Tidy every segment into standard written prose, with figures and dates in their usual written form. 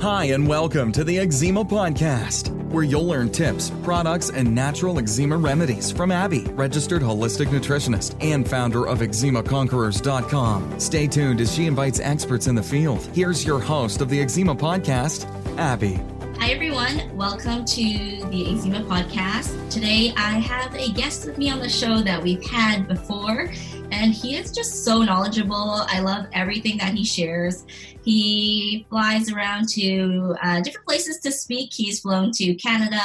Hi, and welcome to the Eczema Podcast, where you'll learn tips, products, and natural eczema remedies from Abby, registered holistic nutritionist and founder of eczemaconquerors.com. Stay tuned as she invites experts in the field. Here's your host of the Eczema Podcast, Abby. Hi, everyone. Welcome to the Eczema Podcast. Today, I have a guest with me on the show that we've had before, and he is just so knowledgeable. I love everything that he shares. He flies around to different places to speak. He's flown to Canada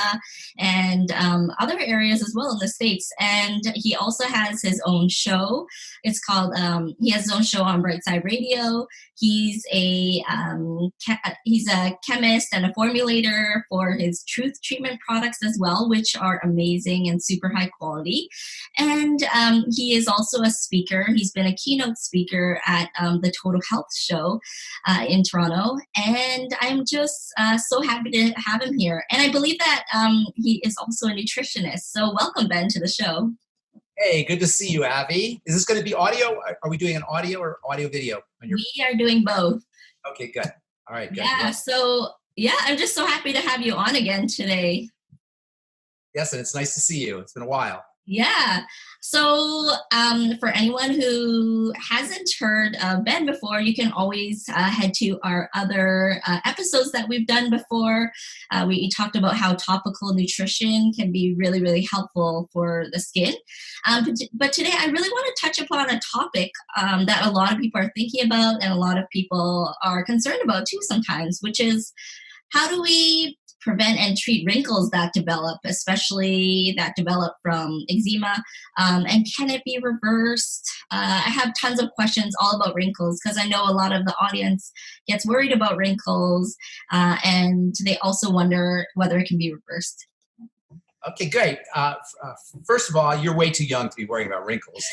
and other areas as well in the States. And he also has his own show. It's called, he has his own show on Brightside Radio. He's a chemist and a formulator for his Truth Treatment products as well, which are amazing and super high quality. And he is also a speaker. He's been a keynote speaker at the Total Health Show in Toronto, and I'm just so happy to have him here. And I believe that he is also a nutritionist. So welcome, Ben, to the show. Hey, good to see you, Abby. Is this going to be audio? Are we doing an audio or audio video? We are doing both. Okay, good. All right, good. Yeah, so I'm just so happy to have you on again today. Yes, and it's nice to see you. It's been a while. Yeah. So for anyone who hasn't heard of Ben before, you can always head to our other episodes that we've done before. We talked about how topical nutrition can be really, really helpful for the skin. But today I really want to touch upon a topic that a lot of people are thinking about and a lot of people are concerned about too sometimes, which is how do we prevent and treat wrinkles that develop, especially that develop from eczema, and can it be reversed? I have tons of questions all about wrinkles because I know a lot of the audience gets worried about wrinkles, and they also wonder whether it can be reversed. Okay, great. First of all, you're way too young to be worrying about wrinkles.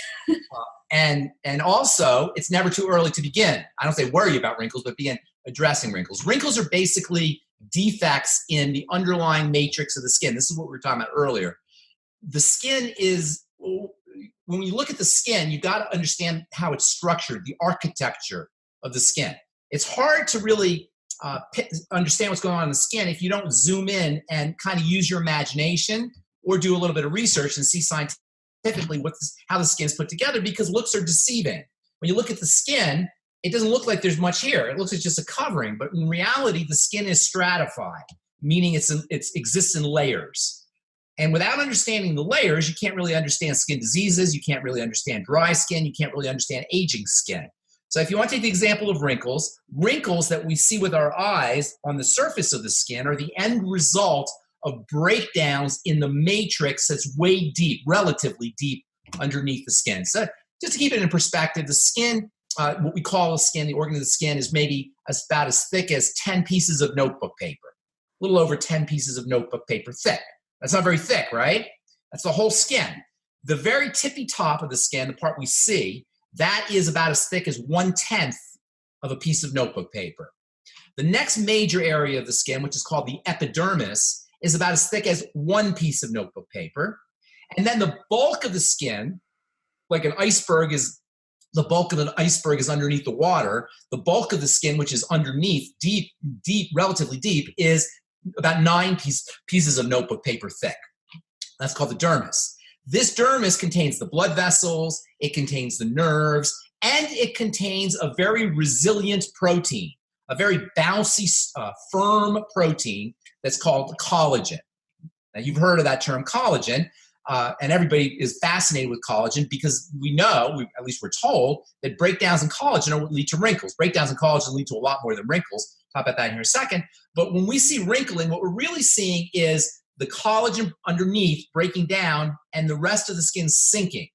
And also, it's never too early to begin. I don't say worry about wrinkles, but begin addressing wrinkles. Wrinkles are basically defects in the underlying matrix of the skin. This is what we were talking about earlier. The skin is, when you look at the skin, you've got to understand how it's structured, the architecture of the skin. It's hard to really understand what's going on in the skin if you don't zoom in and kind of use your imagination or do a little bit of research and see scientifically how the skin is put together, because looks are deceiving. When you look at the skin, it doesn't look like there's much here. It looks like just a covering, but in reality, the skin is stratified, meaning it exists in layers. And without understanding the layers, you can't really understand skin diseases. You can't really understand dry skin. You can't really understand aging skin. So if you want to take the example of wrinkles that we see with our eyes on the surface of the skin are the end result of breakdowns in the matrix that's way deep, relatively deep underneath the skin. So just to keep it in perspective, the skin, what we call the skin, the organ of the skin, is maybe about as thick as 10 pieces of notebook paper, a little over 10 pieces of notebook paper thick. That's not very thick, right? That's the whole skin. The very tippy top of the skin, the part we see, that is about as thick as 1/10 of a piece of notebook paper. The next major area of the skin, which is called the epidermis, is about as thick as one piece of notebook paper. And then the bulk of the skin, like an iceberg is, the bulk of an iceberg is underneath the water. The bulk of the skin, which is underneath, deep, relatively deep, is about 9 pieces of notebook paper thick. That's called the dermis. This dermis contains the blood vessels, it contains the nerves, and it contains a very resilient protein, a very bouncy, firm protein that's called collagen. Now, you've heard of that term collagen. And everybody is fascinated with collagen because we know, at least we're told, that breakdowns in collagen are what lead to wrinkles. Breakdowns in collagen lead to a lot more than wrinkles. Talk about that in here in a second. But when we see wrinkling, what we're really seeing is the collagen underneath breaking down and the rest of the skin sinking.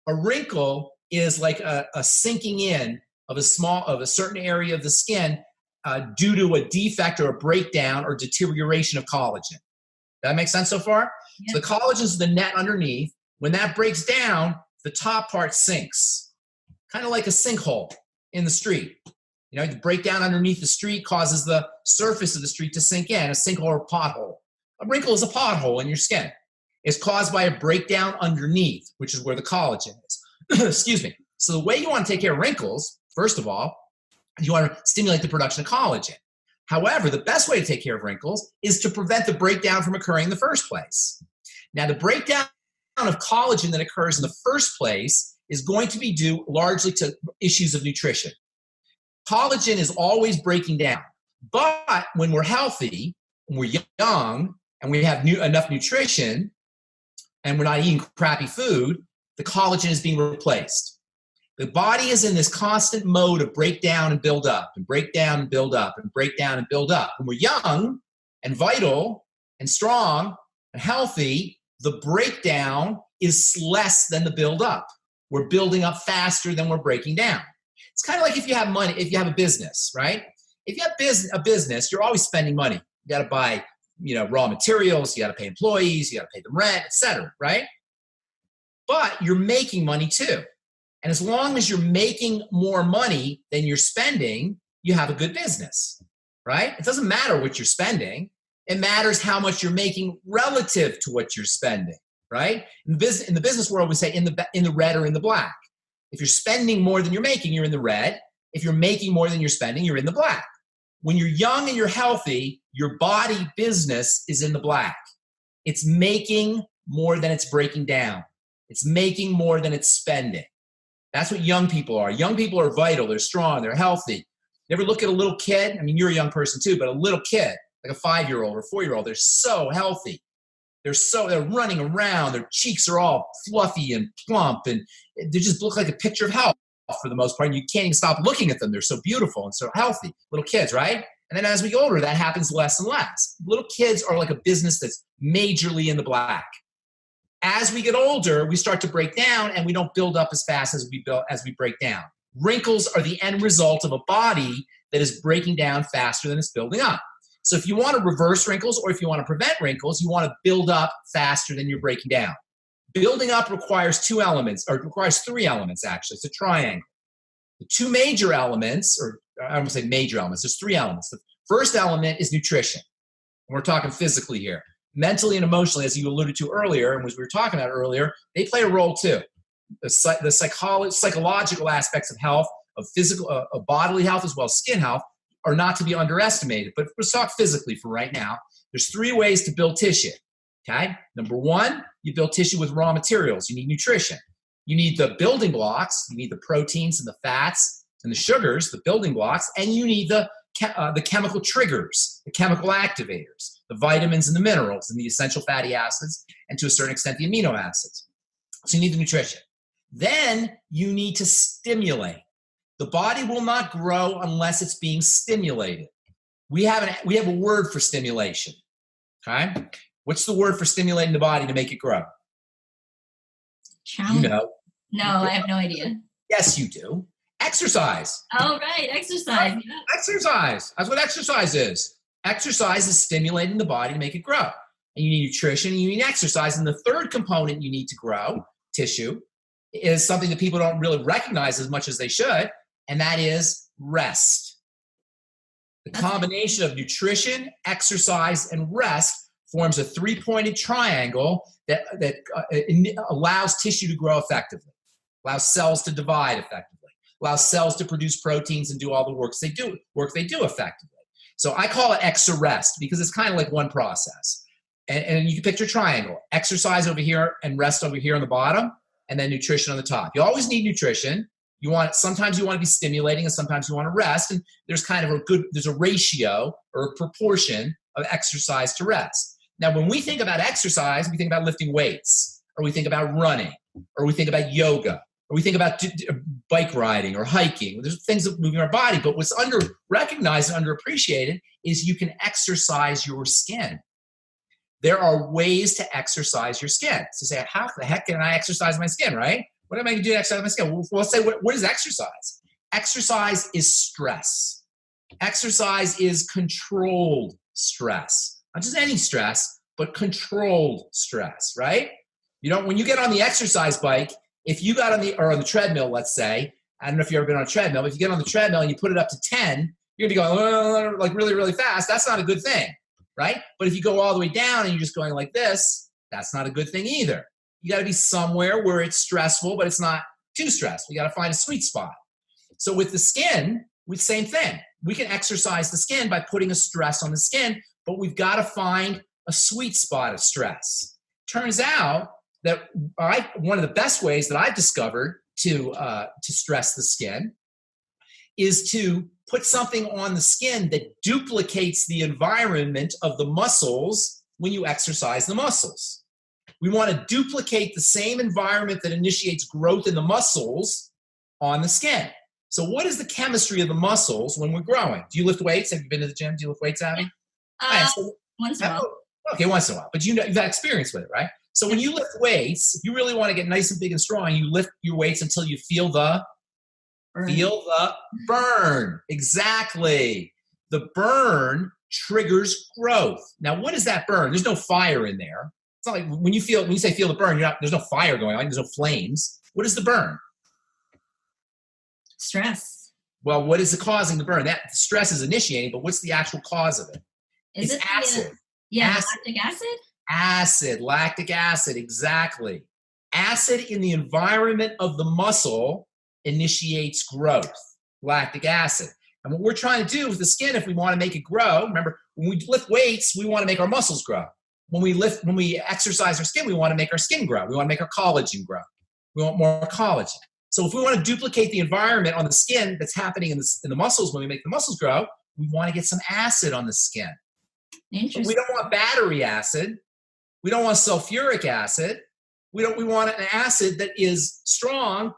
A wrinkle is like a sinking in of a certain area of the skin due to a defect or a breakdown or deterioration of collagen. That makes sense so far? Yeah. So the collagen is the net underneath. When that breaks down, the top part sinks, kind of like a sinkhole in the street. You know, the breakdown underneath the street causes the surface of the street to sink in, a sinkhole or pothole. A wrinkle is a pothole in your skin. It's caused by a breakdown underneath, which is where the collagen is. Excuse me. So the way you want to take care of wrinkles, first of all, you want to stimulate the production of collagen. However, the best way to take care of wrinkles is to prevent the breakdown from occurring in the first place. Now, the breakdown of collagen that occurs in the first place is going to be due largely to issues of nutrition. Collagen is always breaking down. But when we're healthy, when we're young, and we have enough nutrition, and we're not eating crappy food, the collagen is being replaced. The body is in this constant mode of break down and build up, and break down and build up, and break down and build up. When we're young and vital and strong and healthy, the breakdown is less than the build up. We're building up faster than we're breaking down. It's kind of like if you have money, if you have a business, right? If you have a business, you're always spending money. You got to buy, raw materials, you got to pay employees, you got to pay them rent, etc., right? But you're making money too. And as long as you're making more money than you're spending, you have a good business, right? It doesn't matter what you're spending. It matters how much you're making relative to what you're spending, right? In the business world, we say in the red or in the black. If you're spending more than you're making, you're in the red. If you're making more than you're spending, you're in the black. When you're young and you're healthy, your body business is in the black. It's making more than it's breaking down. It's making more than it's spending. That's what young people are. Young people are vital. They're strong. They're healthy. You ever look at a little kid? I mean, you're a young person too, but a little kid, like a 5-year-old or 4-year-old, they're so healthy. They're running around. Their cheeks are all fluffy and plump, and they just look like a picture of health for the most part. And you can't even stop looking at them. They're so beautiful and so healthy. Little kids, right? And then as we get older, that happens less and less. Little kids are like a business that's majorly in the black. As we get older, we start to break down, and we don't build up as fast as we break down. Wrinkles are the end result of a body that is breaking down faster than it's building up. So if you want to reverse wrinkles, or if you want to prevent wrinkles, you want to build up faster than you're breaking down. Building up requires 3 elements, actually. It's a triangle. The 2 major elements, or I don't say major elements, there's 3 elements. The first element is nutrition. And we're talking physically here. Mentally and emotionally, as you alluded to earlier, and as we were talking about earlier, they play a role too. The psychological aspects of health, of physical, of bodily health, as well as skin health, are not to be underestimated. But let's talk physically for right now. There's 3 ways to build tissue. Okay? Number 1, you build tissue with raw materials. You need nutrition. You need the building blocks. You need the proteins and the fats and the sugars, the building blocks, and you need the chemical triggers, the chemical activators, the vitamins and the minerals and the essential fatty acids, and to a certain extent the amino acids. So you need the nutrition. Then you need to stimulate. The body will not grow unless it's being stimulated. We have a word for stimulation. Okay? What's the word for stimulating the body to make it grow? Challenge. You know. No, I have no idea. Yes, you do. Exercise. Oh, right. Exercise. Yeah. Exercise. That's what exercise is. Exercise is stimulating the body to make it grow. And you need nutrition and you need exercise. And the third component you need to grow, tissue, is something that people don't really recognize as much as they should, and that is rest. The combination of nutrition, exercise, and rest forms a 3-pointed triangle that allows tissue to grow effectively, allows cells to divide effectively, allows cells to produce proteins and do all the work they do effectively. So I call it exerrest because it's kind of like one process. And you can picture a triangle, exercise over here and rest over here on the bottom, and then nutrition on the top. You always need nutrition. Sometimes you want to be stimulating and sometimes you want to rest. And there's kind of there's a ratio or a proportion of exercise to rest. Now, when we think about exercise, we think about lifting weights, or we think about running, or we think about yoga, or we think about bike riding or hiking. There's things that move in our body, but what's under-recognized and underappreciated is you can exercise your skin. There are ways to exercise your skin. So you say, how the heck can I exercise my skin, right? What am I going to do to exercise my skin? Well, let's say, what is exercise? Exercise is stress. Exercise is controlled stress. Not just any stress, but controlled stress, right? When you get on the exercise bike, if you got on the treadmill, let's say, I don't know if you've ever been on a treadmill, but if you get on the treadmill and you put it up to 10, you're going to be going like really, really fast. That's not a good thing, right? But if you go all the way down and you're just going like this, that's not a good thing either. You got to be somewhere where it's stressful, but it's not too stressful. You got to find a sweet spot. So with the skin, with the same thing. we can exercise the skin by putting a stress on the skin, but we've got to find a sweet spot of stress. Turns out that one of the best ways that I've discovered to stress the skin is to put something on the skin that duplicates the environment of the muscles when you exercise the muscles. We want to duplicate the same environment that initiates growth in the muscles on the skin. So what is the chemistry of the muscles when we're growing? Do you lift weights? Have you been to the gym? Do you lift weights, Abby? Once in a while. Okay, once in a while. But you've had experience with it, right? So when you lift weights, if you really want to get nice and big and strong, you lift your weights until you feel the burn. Exactly. The burn triggers growth. Now, what is that burn? There's no fire in there. It's not like when you say feel the burn, there's no fire going on. There's no flames. What is the burn? Stress. Well, what is causing the burn? That stress is initiating, but what's the actual cause of it? Is it acid. Lactic acid? Acid, lactic acid, exactly. Acid in the environment of the muscle initiates growth, lactic acid. And what we're trying to do with the skin, if we want to make it grow, remember, when we lift weights, we want to make our muscles grow. When we exercise our skin, we want to make our skin grow. We want to make our collagen grow. We want more collagen. So if we want to duplicate the environment on the skin that's happening in the muscles when we make the muscles grow, we want to get some acid on the skin. Interesting. We don't want battery acid. We don't want sulfuric acid. We want an acid that is strong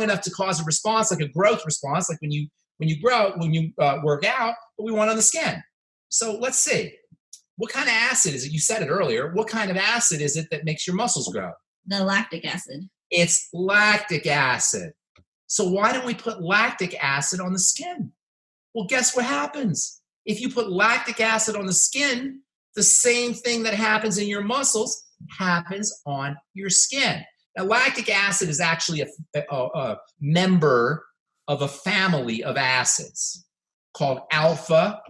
enough to cause a response, like a growth response, like when you work out, but we want on the skin. So let's see. What kind of acid is it? You said it earlier. What kind of acid is it that makes your muscles grow? The lactic acid. It's lactic acid. So why don't we put lactic acid on the skin? Well, guess what happens? If you put lactic acid on the skin, the same thing that happens in your muscles happens on your skin. Now, lactic acid is actually a member of a family of acids called alpha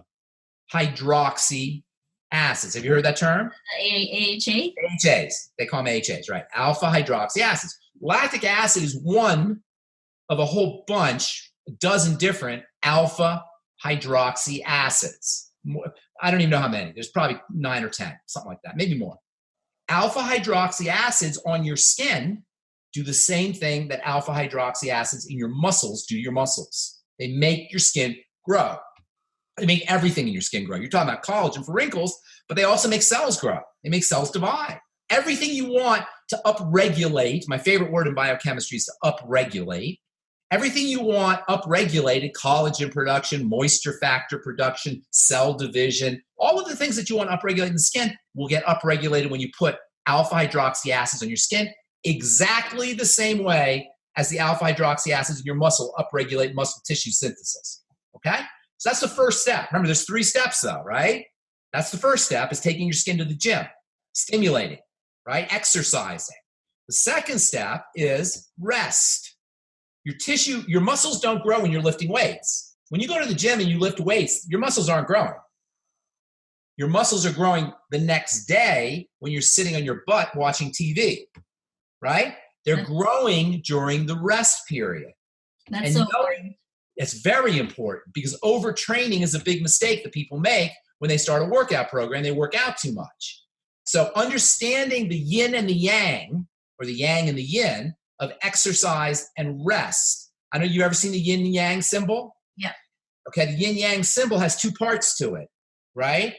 hydroxy acids. Have you heard that term? AHA? AHAs. They call them AHAs, right? Alpha hydroxy acids. Lactic acid is one of a whole bunch, a dozen different alpha hydroxy acids. I don't even know how many. There's probably 9 or 10, something like that, maybe more. Alpha hydroxy acids on your skin do the same thing that alpha hydroxy acids in your muscles do your muscles. They make your skin grow. They make everything in your skin grow. You're talking about collagen for wrinkles, but they also make cells grow. They make cells divide. Everything you want to upregulate, my favorite word in biochemistry is to upregulate. Everything you want upregulated, collagen production, moisture factor production, cell division, all of the things that you want upregulated in the skin will get upregulated when you put alpha hydroxy acids on your skin, exactly the same way as the alpha hydroxy acids in your muscle upregulate muscle tissue synthesis. Okay? So that's the first step. Remember, there's 3 steps though, right? That's the first step, is taking your skin to the gym, stimulating, right? Exercising. The second step is rest. Your muscles don't grow when you're lifting weights. When you go to the gym and you lift weights, your muscles aren't growing. Your muscles are growing the next day when you're sitting on your butt watching TV, right? They're growing during the rest period. That's so important. It's very important because overtraining is a big mistake that people make when they start a workout program. They work out too much. So understanding the yin and the yang, or the yang and the yin, of exercise and rest. I know you've ever seen the yin and yang symbol? Yeah. Okay, the yin yang symbol has 2 parts to it, right?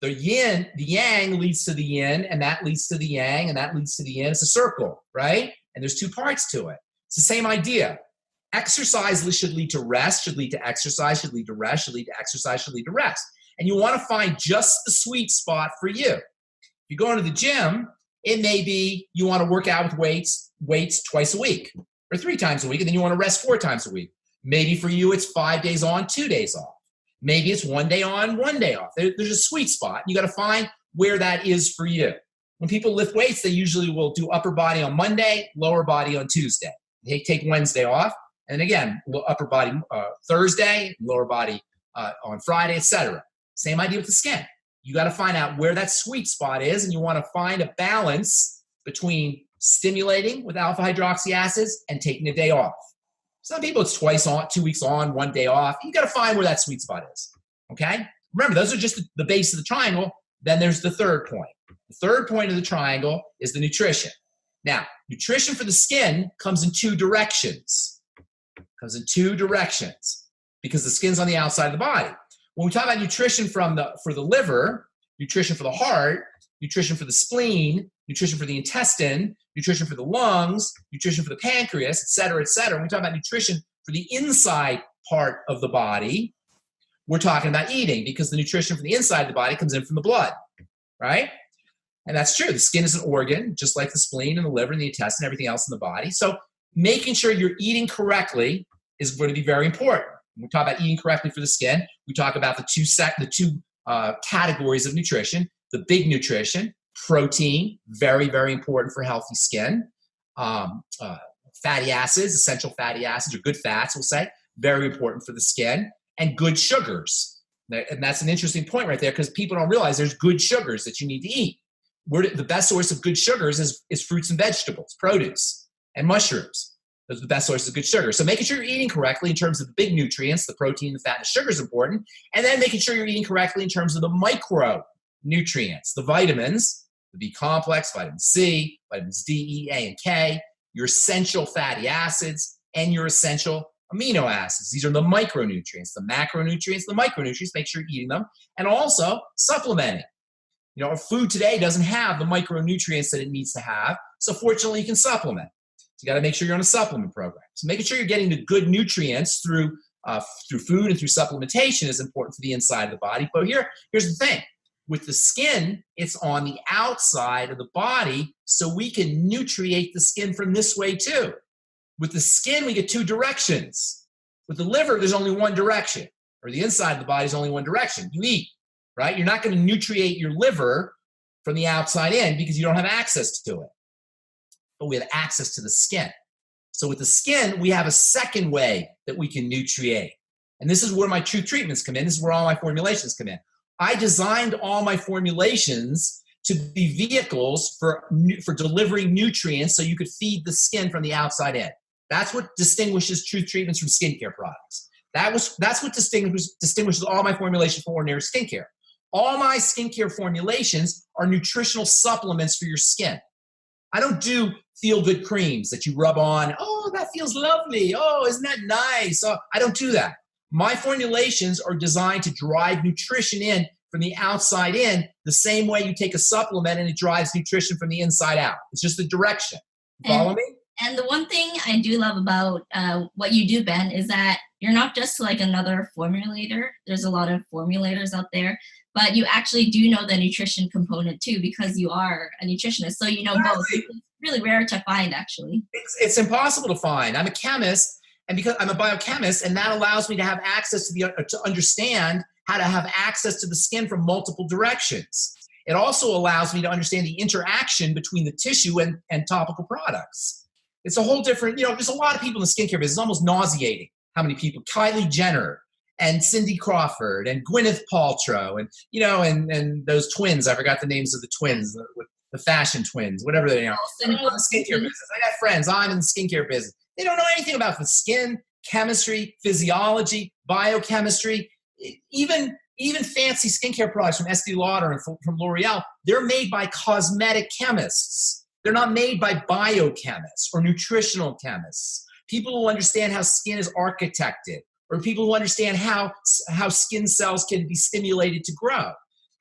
The yang leads to the yin, and that leads to the yang, and that leads to the yin. It's a circle, right? And there's 2 parts to it. It's the same idea. Exercise should lead to rest, should lead to exercise, should lead to rest, should lead to exercise, should lead to rest. And you want to find just the sweet spot for you. If you go into the gym, it may be you want to work out with weights twice a week or 3 times a week, and then you want to rest 4 times a week. Maybe for you, it's 5 days on, 2 days off. Maybe it's 1 day on, 1 day off. There's a sweet spot. You got to find where that is for you. When people lift weights, they usually will do upper body on Monday, lower body on Tuesday. They take Wednesday off, and again, upper body Thursday, lower body on Friday, etc. Same idea with the skin. You got to find out where that sweet spot is, and you want to find a balance between stimulating with alpha hydroxy acids and taking a day off. Some people it's twice on, 2 weeks on, 1 day off. You got to find where that sweet spot is. Okay? Remember, those are just the base of the triangle. Then there's the third point. The third point of the triangle is the nutrition. Now, nutrition for the skin comes in two directions. Because the skin's on the outside of the body. When we talk about nutrition for the liver, nutrition for the heart, nutrition for the spleen, nutrition for the intestine, nutrition for the lungs, nutrition for the pancreas, et cetera, when we talk about nutrition for the inside part of the body, we're talking about eating, because the nutrition for the inside of the body comes in from the blood, right? And that's true. The skin is an organ, just like the spleen and the liver and the intestine, everything else in the body. So making sure you're eating correctly is going to be very important. When we talk about eating correctly for the skin, we talk about the two categories of nutrition. The big nutrition, protein, very, very important for healthy skin. Fatty acids, essential fatty acids, or good fats, we'll say, very important for the skin. And good sugars. And that's an interesting point right there, because people don't realize there's good sugars that you need to eat. The best source of good sugars is fruits and vegetables, produce, and mushrooms. Those are the best sources of good sugar. So making sure you're eating correctly in terms of the big nutrients, the protein, the fat, and the sugar is important. And then making sure you're eating correctly in terms of the micronutrients, the vitamins, the B complex, vitamin C, vitamins D, E, A, and K, your essential fatty acids, and your essential amino acids. These are the micronutrients, the macronutrients, the micronutrients. Make sure you're eating them. And also supplementing. You know, our food today doesn't have the micronutrients that it needs to have. So fortunately, you can supplement. So you got to make sure you're on a supplement program. So making sure you're getting the good nutrients through food and through supplementation is important for the inside of the body. But here's the thing. With the skin, it's on the outside of the body, so we can nutriate the skin from this way too. With the skin, we get two directions. With the liver, there's only one direction, or the inside of the body is only one direction. You eat, right? You're not going to nutriate your liver from the outside in because you don't have access to it. But we have access to the skin. So with the skin, we have a second way that we can nutriate. And this is where my true treatments come in. This is where all my formulations come in. I designed all my formulations to be vehicles for delivering nutrients so you could feed the skin from the outside in. That's what distinguishes true treatments from skincare products. That's what distinguishes all my formulations from ordinary skincare. All my skincare formulations are nutritional supplements for your skin. I don't do feel-good creams that you rub on. Oh, that feels lovely. Oh, isn't that nice? Oh, I don't do that. My formulations are designed to drive nutrition in from the outside in, the same way you take a supplement and it drives nutrition from the inside out. It's just the direction. Follow me? And the one thing I do love about what you do, Ben, is that you're not just like another formulator. There's a lot of formulators out there, but you actually do know the nutrition component too, because you are a nutritionist. So you know both. It's really rare to find, actually. It's impossible to find. I'm a chemist, and because I'm a biochemist, and that allows me to have access to understand how to have access to the skin from multiple directions. It also allows me to understand the interaction between the tissue and topical products. It's a whole different, there's a lot of people in the skincare business. It's almost nauseating how many people, Kylie Jenner and Cindy Crawford and Gwyneth Paltrow and those twins. I forgot the names of the twins, the fashion twins, whatever they are. I'm in the skincare business. I got friends. I'm in the skincare business. They don't know anything about the skin, chemistry, physiology, biochemistry, even fancy skincare products from Estee Lauder and from L'Oreal. They're made by cosmetic chemists. They're not made by biochemists or nutritional chemists. People who understand how skin is architected, or people who understand how skin cells can be stimulated to grow.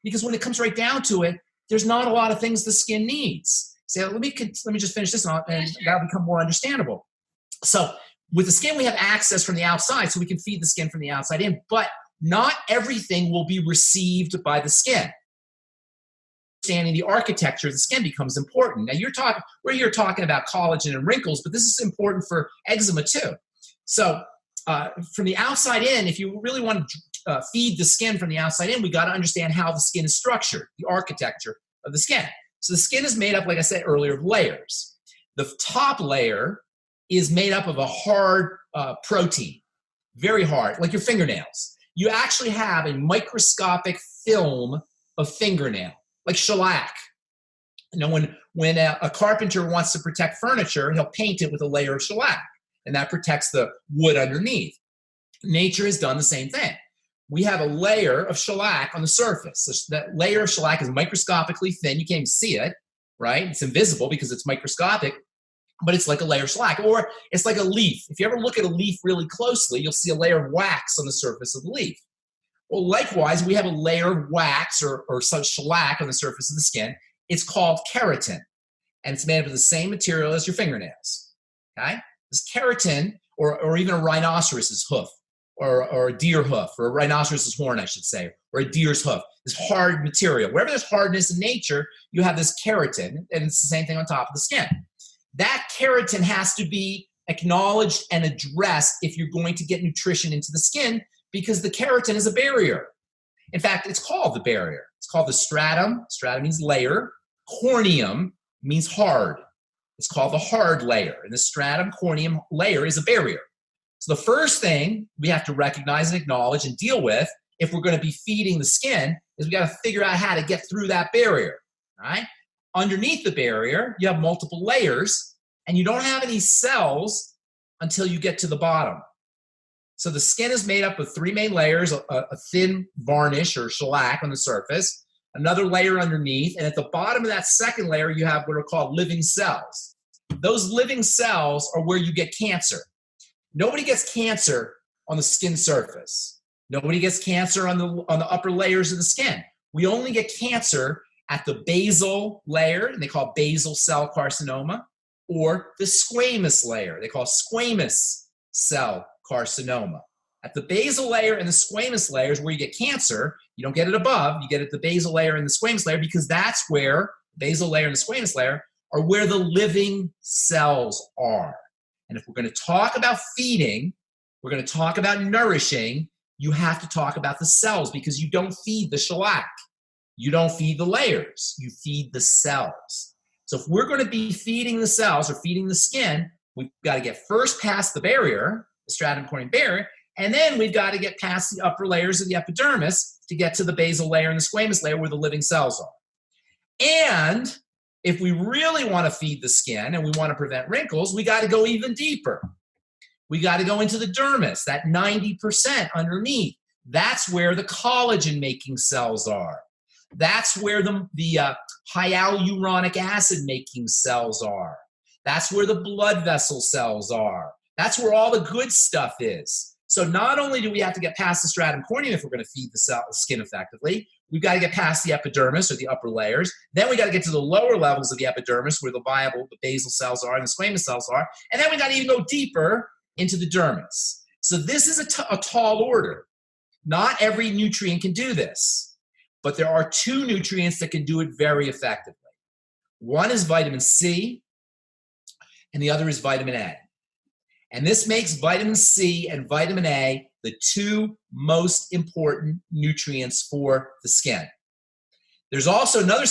Because when it comes right down to it, there's not a lot of things the skin needs. So let me just finish this and that'll become more understandable. So with the skin, we have access from the outside, so we can feed the skin from the outside in, but not everything will be received by the skin. Understanding the architecture of the skin becomes important. Now we're here talking about collagen and wrinkles, but this is important for eczema too. So from the outside in, if you really want to feed the skin from the outside in, we got to understand how the skin is structured, the architecture of the skin. So the skin is made up, like I said earlier, of layers. The top layer is made up of a hard protein, very hard, like your fingernails. You actually have a microscopic film of fingernail, like shellac. When a carpenter wants to protect furniture, he'll paint it with a layer of shellac. and that protects the wood underneath. Nature has done the same thing. We have a layer of shellac on the surface. That layer of shellac is microscopically thin. You can't even see it, right? It's invisible because it's microscopic, but it's like a layer of shellac, or it's like a leaf. If you ever look at a leaf really closely, you'll see a layer of wax on the surface of the leaf. Well, likewise, we have a layer of wax or some shellac on the surface of the skin. It's called keratin, and it's made up of the same material as your fingernails. Okay? This keratin, or even a rhinoceros's hoof, or a deer hoof, or a rhinoceros's horn, I should say, or a deer's hoof, this hard material. Wherever there's hardness in nature, you have this keratin, and it's the same thing on top of the skin. That keratin has to be acknowledged and addressed if you're going to get nutrition into the skin, because the keratin is a barrier. In fact, it's called the barrier. It's called the stratum. Stratum means layer. Corneum means hard. It's called the hard layer. And the stratum corneum layer is a barrier. So the first thing we have to recognize and acknowledge and deal with if we're going to be feeding the skin is we got to figure out how to get through that barrier. All right? Underneath the barrier, you have multiple layers, and you don't have any cells until you get to the bottom. So the skin is made up of three main layers: a thin varnish or shellac on the surface, another layer underneath, and at the bottom of that second layer, you have what are called living cells. Those living cells are where you get cancer. Nobody gets cancer on the skin surface. Nobody gets cancer on the upper layers of the skin. We only get cancer at the basal layer, and they call basal cell carcinoma, or the squamous layer. They call squamous cell carcinoma. At the basal layer and the squamous layers where you get cancer, you don't get it above, you get it at the basal layer and the squamous layer, because that's where the basal layer and the squamous layer are where the living cells are. And if we're going to talk about feeding, we're going to talk about nourishing, you have to talk about the cells, because you don't feed the shellac. You don't feed the layers. You feed the cells. So if we're going to be feeding the cells or feeding the skin, we've got to get first past the barrier, the stratum corneum barrier, and then we've got to get past the upper layers of the epidermis to get to the basal layer and the squamous layer where the living cells are. And if we really want to feed the skin and we want to prevent wrinkles, we got to go even deeper. We got to go into the dermis, that 90% underneath. That's where the collagen-making cells are. That's where the hyaluronic acid-making cells are. That's where the blood vessel cells are. That's where all the good stuff is. So not only do we have to get past the stratum corneum if we're going to feed the skin effectively, we've got to get past the epidermis or the upper layers. Then we got to get to the lower levels of the epidermis where the basal cells are and the squamous cells are. And then we got to even go deeper into the dermis. So this is a tall order. Not every nutrient can do this, but there are two nutrients that can do it very effectively. One is vitamin C, and the other is vitamin A. And this makes vitamin C and vitamin A the two most important nutrients for the skin. There's also another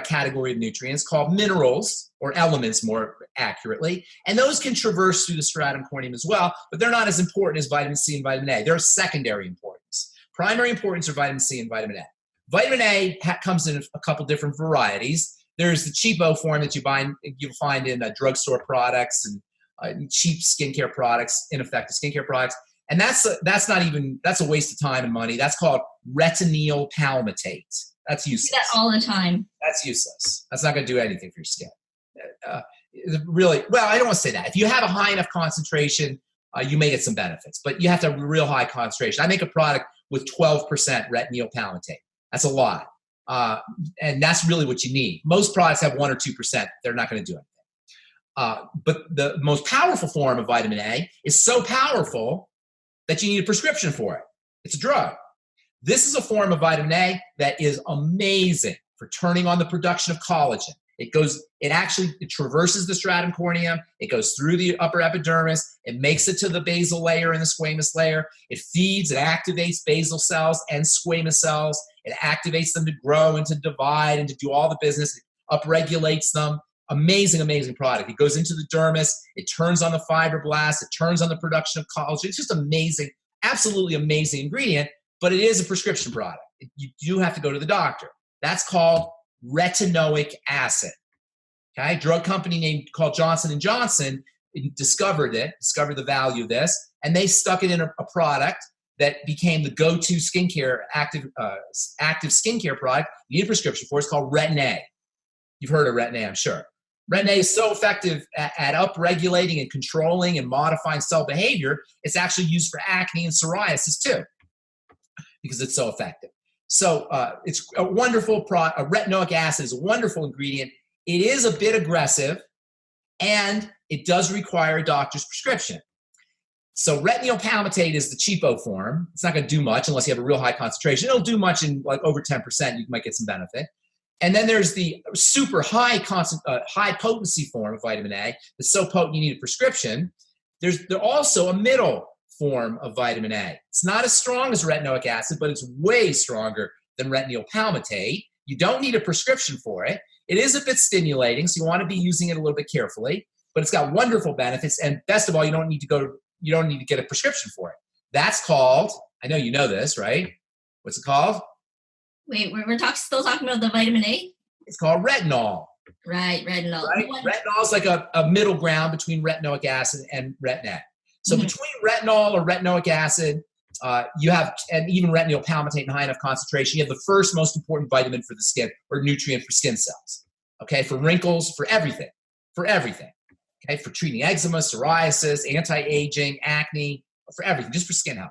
category of nutrients called minerals, or elements more accurately, and those can traverse through the stratum corneum as well, but they're not as important as vitamin C and vitamin A. They're secondary importance. Primary importance are vitamin C and vitamin A. Vitamin A comes in a couple different varieties. There's the cheapo form that you'll find in drugstore products and cheap skincare products, ineffective skincare products. And that's a waste of time and money. That's called retinol palmitate. That's useless. I do that all the time. That's useless. That's not going to do anything for your skin. Really, well, I don't want to say that. If you have a high enough concentration, you may get some benefits, but you have to have a real high concentration. I make a product with 12% retinol palmitate. That's a lot. And that's really what you need. Most products have 1 or 2%. They're not going to do anything. But the most powerful form of vitamin A is so powerful that you need a prescription for it. It's a drug. This is a form of vitamin A that is amazing for turning on the production of collagen. It traverses the stratum corneum. It goes through the upper epidermis. It makes it to the basal layer and the squamous layer. It feeds, it activates basal cells and squamous cells. It activates them to grow and to divide and to do all the business. It upregulates them. Amazing, amazing product. It goes into the dermis. It turns on the fibroblasts. It turns on the production of collagen. It's just amazing, absolutely amazing ingredient, but it is a prescription product. You do have to go to the doctor. That's called retinoic acid. Okay, drug company called Johnson & Johnson discovered the value of this, and they stuck it in a product that became the go-to skincare active skincare product you need a prescription for. It's called Retin-A. You've heard of Retin-A, I'm sure. Retin-A is so effective at upregulating and controlling and modifying cell behavior, it's actually used for acne and psoriasis too, because it's so effective. So it's a wonderful product. Retinoic acid is a wonderful ingredient. It is a bit aggressive, and it does require a doctor's prescription. So retinol palmitate is the cheapo form. It's not going to do much unless you have a real high concentration. It'll do much in like over 10%. You might get some benefit. And then there's the super high potency form of vitamin A. It's so potent you need a prescription. There's also a middle form of vitamin A. It's not as strong as retinoic acid, but it's way stronger than retinol palmitate. You don't need a prescription for it. It is a bit stimulating, so you want to be using it a little bit carefully, but it's got wonderful benefits. And best of all, you don't need to get a prescription for it. That's called, I know you know this, right? What's it called? Wait, we're still talking about the vitamin A? It's called retinol. Right, retinol. Right? Retinol is like a middle ground between retinoic acid and Retin-A. So between retinol or retinoic acid, you have, and even retinol palmitate in high enough concentration, you have the first most important vitamin for the skin or nutrient for skin cells. Okay, for wrinkles, for everything. Okay, for treating eczema, psoriasis, anti-aging, acne, for everything, just for skin health.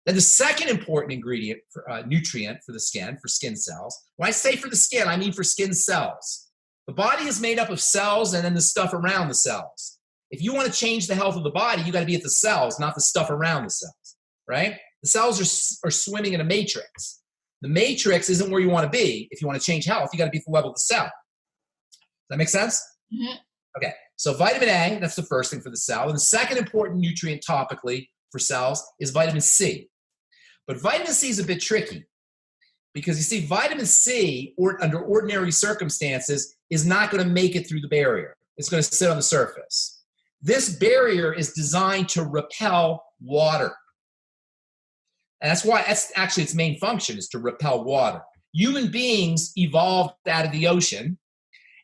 Then the second important ingredient, for nutrient for the skin, for skin cells. When I say for the skin, I mean for skin cells. The body is made up of cells and then the stuff around the cells. If you want to change the health of the body, you got to be at the cells, not the stuff around the cells, right? The cells are swimming in a matrix. The matrix isn't where you want to be. If you want to change health, you got to be at the level of the cell. Does that make sense? Mm-hmm. Okay, so vitamin A, that's the first thing for the cell. And the second important nutrient topically for cells is vitamin C. But vitamin C is a bit tricky because you see, vitamin C, under ordinary circumstances, is not going to make it through the barrier. It's going to sit on the surface. This barrier is designed to repel water. And that's actually its main function, is to repel water. Human beings evolved out of the ocean.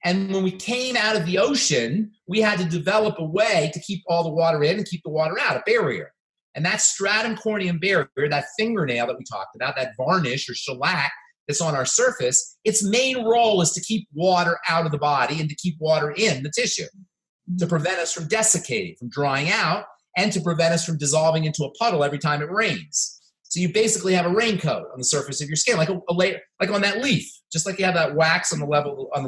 And when we came out of the ocean, we had to develop a way to keep all the water in and keep the water out, a barrier. And that stratum corneum barrier, that fingernail that we talked about, that varnish or shellac that's on our surface, its main role is to keep water out of the body and to keep water in the tissue, to prevent us from desiccating, from drying out, and to prevent us from dissolving into a puddle every time it rains. So you basically have a raincoat on the surface of your skin, like a layer, like on that leaf. Just like you have that wax on the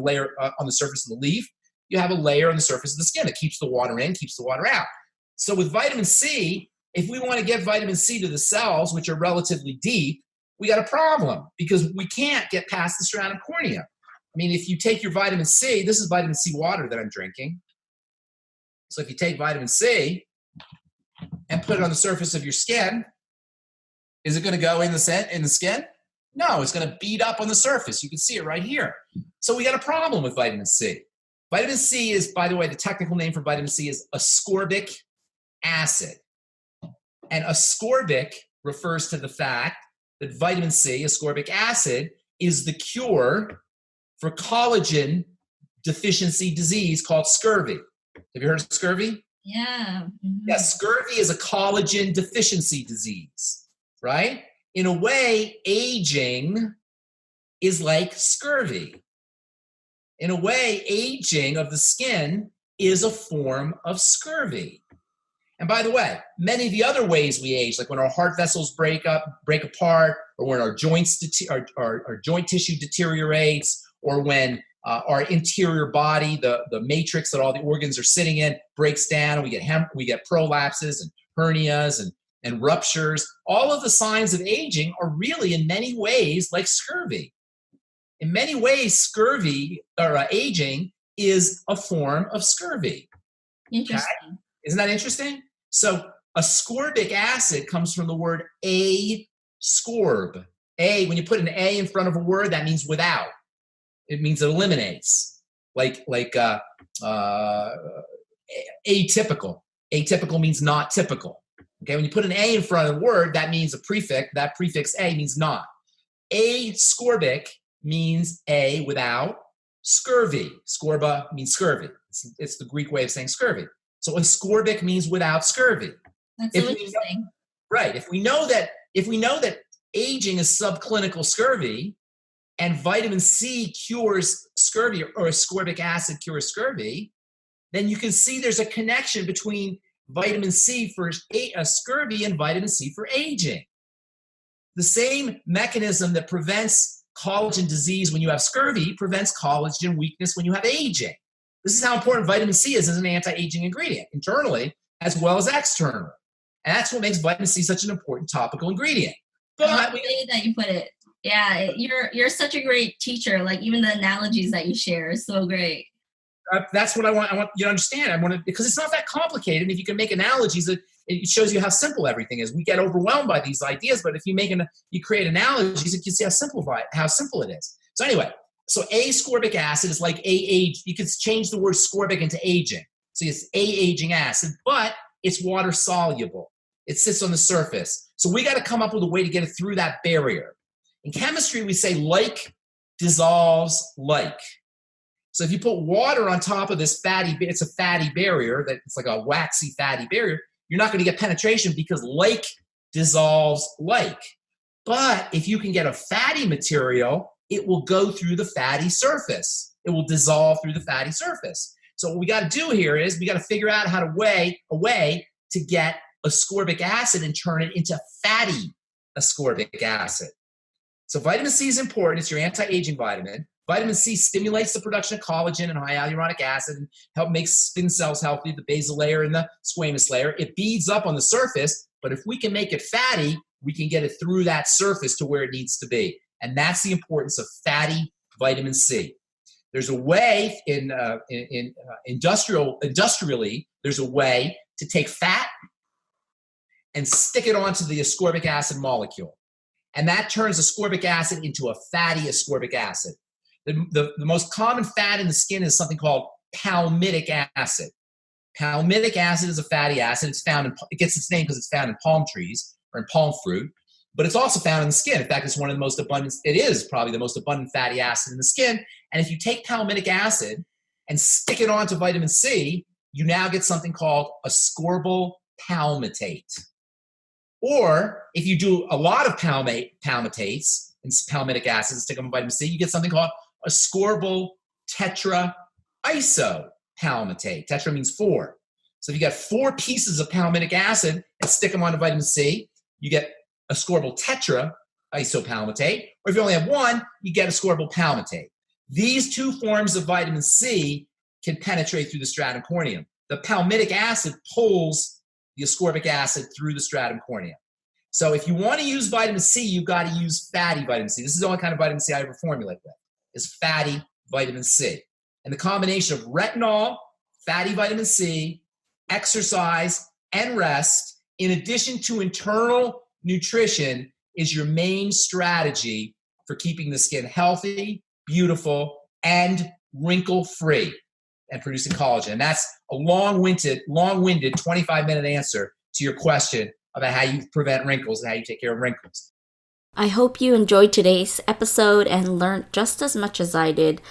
layer on the surface of the leaf, you have a layer on the surface of the skin that keeps the water in, keeps the water out. So with vitamin C, if we want to get vitamin C to the cells, which are relatively deep, we got a problem because we can't get past the stratum corneum. I mean, if you take your vitamin C, this is vitamin C water that I'm drinking. So if you take vitamin C and put it on the surface of your skin, is it going to go in the skin? No, it's going to bead up on the surface. You can see it right here. So we got a problem with vitamin C. Vitamin C is, by the way, the technical name for vitamin C is ascorbic acid. And ascorbic refers to the fact that vitamin C, ascorbic acid, is the cure for collagen deficiency disease called scurvy. Have you heard of scurvy? Yeah. Mm-hmm. Yeah, scurvy is a collagen deficiency disease, right? In a way, aging is like scurvy. In a way, aging of the skin is a form of scurvy. And by the way, many of the other ways we age, like when our heart vessels break apart, or when our joint tissue deteriorates, or when our interior body, the matrix that all the organs are sitting in, breaks down, and we get prolapses and hernias and ruptures. All of the signs of aging are really, in many ways, like scurvy. In many ways, scurvy or aging is a form of scurvy. Interesting. Okay? Isn't that interesting? So ascorbic acid comes from the word ascorb. When you put an A in front of a word, that means without. It means it eliminates. Like atypical. Atypical means not typical. Okay, when you put an A in front of a word, that means a prefix. That prefix A means not. Ascorbic means A without. Scurvy. Scorba means scurvy. It's the Greek way of saying scurvy. So ascorbic means without scurvy. That's so interesting. Right. If we know that aging is subclinical scurvy and vitamin C cures scurvy or ascorbic acid cures scurvy, then you can see there's a connection between vitamin C for scurvy and vitamin C for aging. The same mechanism that prevents collagen disease when you have scurvy prevents collagen weakness when you have aging. This is how important vitamin C is as an anti-aging ingredient, internally as well as externally. And that's what makes vitamin C such an important topical ingredient. But the way that you put it, yeah, you're such a great teacher. Like even the analogies that you share is so great. That's what I want you to understand. Because it's not that complicated. And if you can make analogies, it shows you how simple everything is. We get overwhelmed by these ideas, but if you create analogies, you can see how simple it is. So anyway, so ascorbic acid is like you could change the word scorbic into aging. So it's aging acid, but it's water soluble. It sits on the surface. So we got to come up with a way to get it through that barrier. In chemistry, we say like dissolves like. So if you put water on top of this it's a fatty barrier, it's like a waxy fatty barrier, you're not going to get penetration because like dissolves like. But if you can get a fatty material, it will go through the fatty surface. It will dissolve through the fatty surface. So what we got to do here is we got to figure out how to a way to get ascorbic acid and turn it into fatty ascorbic acid. So vitamin C is important. It's your anti-aging vitamin. Vitamin C stimulates the production of collagen and high hyaluronic acid and help make skin cells healthy, the basal layer and the squamous layer. It beads up on the surface, but if we can make it fatty, we can get it through that surface to where it needs to be. And that's the importance of fatty vitamin C. There's a way industrially, there's a way to take fat and stick it onto the ascorbic acid molecule. And that turns ascorbic acid into a fatty ascorbic acid. The most common fat in the skin is something called palmitic acid. Palmitic acid is a fatty acid. It gets its name because it's found in palm trees or in palm fruit, but it's also found in the skin. In fact, it is probably the most abundant fatty acid in the skin. And if you take palmitic acid and stick it onto vitamin C, you now get something called ascorbyl palmitate. Or if you do a lot of palmitates and palmitic acid and stick them on vitamin C, you get something called ascorbyl tetraisobipalmitate. Tetra means 4. So if you got 4 pieces of palmitic acid and stick them onto vitamin C, you get ascorbyl tetraisobipalmitate. Or if you only have 1, you get ascorbyl palmitate. These 2 forms of vitamin C can penetrate through the stratum corneum. The palmitic acid pulls the ascorbic acid through the stratum corneum. So if you want to use vitamin C, you've got to use fatty vitamin C. This is the only kind of vitamin C I ever formulate with, is fatty vitamin C. And the combination of retinol, fatty vitamin C, exercise, and rest, in addition to internal nutrition, is your main strategy for keeping the skin healthy, beautiful, and wrinkle-free and producing collagen. And that's a long-winded 25-minute answer to your question about how you prevent wrinkles and how you take care of wrinkles. I hope you enjoyed today's episode and learned just as much as I did.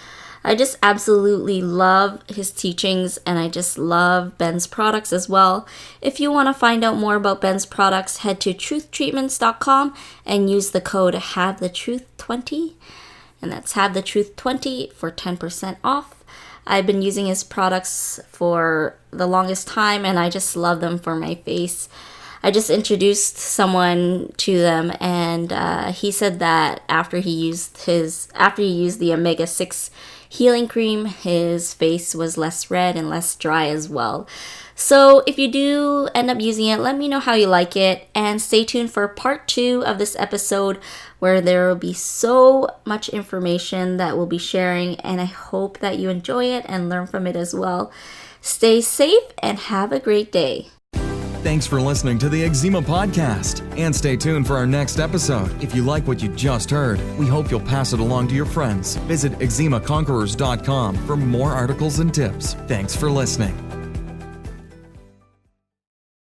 I just absolutely love his teachings, and I just love Ben's products as well. If you want to find out more about Ben's products, head to truthtreatments.com and use the code HaveTheTruth20, and that's HaveTheTruth20 for 10% off. I've been using his products for the longest time, and I just love them for my face. I just introduced someone to them, and he said that after he used the omega-6 healing cream, his face was less red and less dry as well. So if you do end up using it, let me know how you like it, and stay tuned for part 2 of this episode, where there will be so much information that we'll be sharing, and I hope that you enjoy it and learn from it as well. Stay safe and have a great day. Thanks for listening to the Eczema Podcast, and stay tuned for our next episode. If you like what you just heard, we hope you'll pass it along to your friends. Visit eczemaconquerors.com for more articles and tips. Thanks for listening.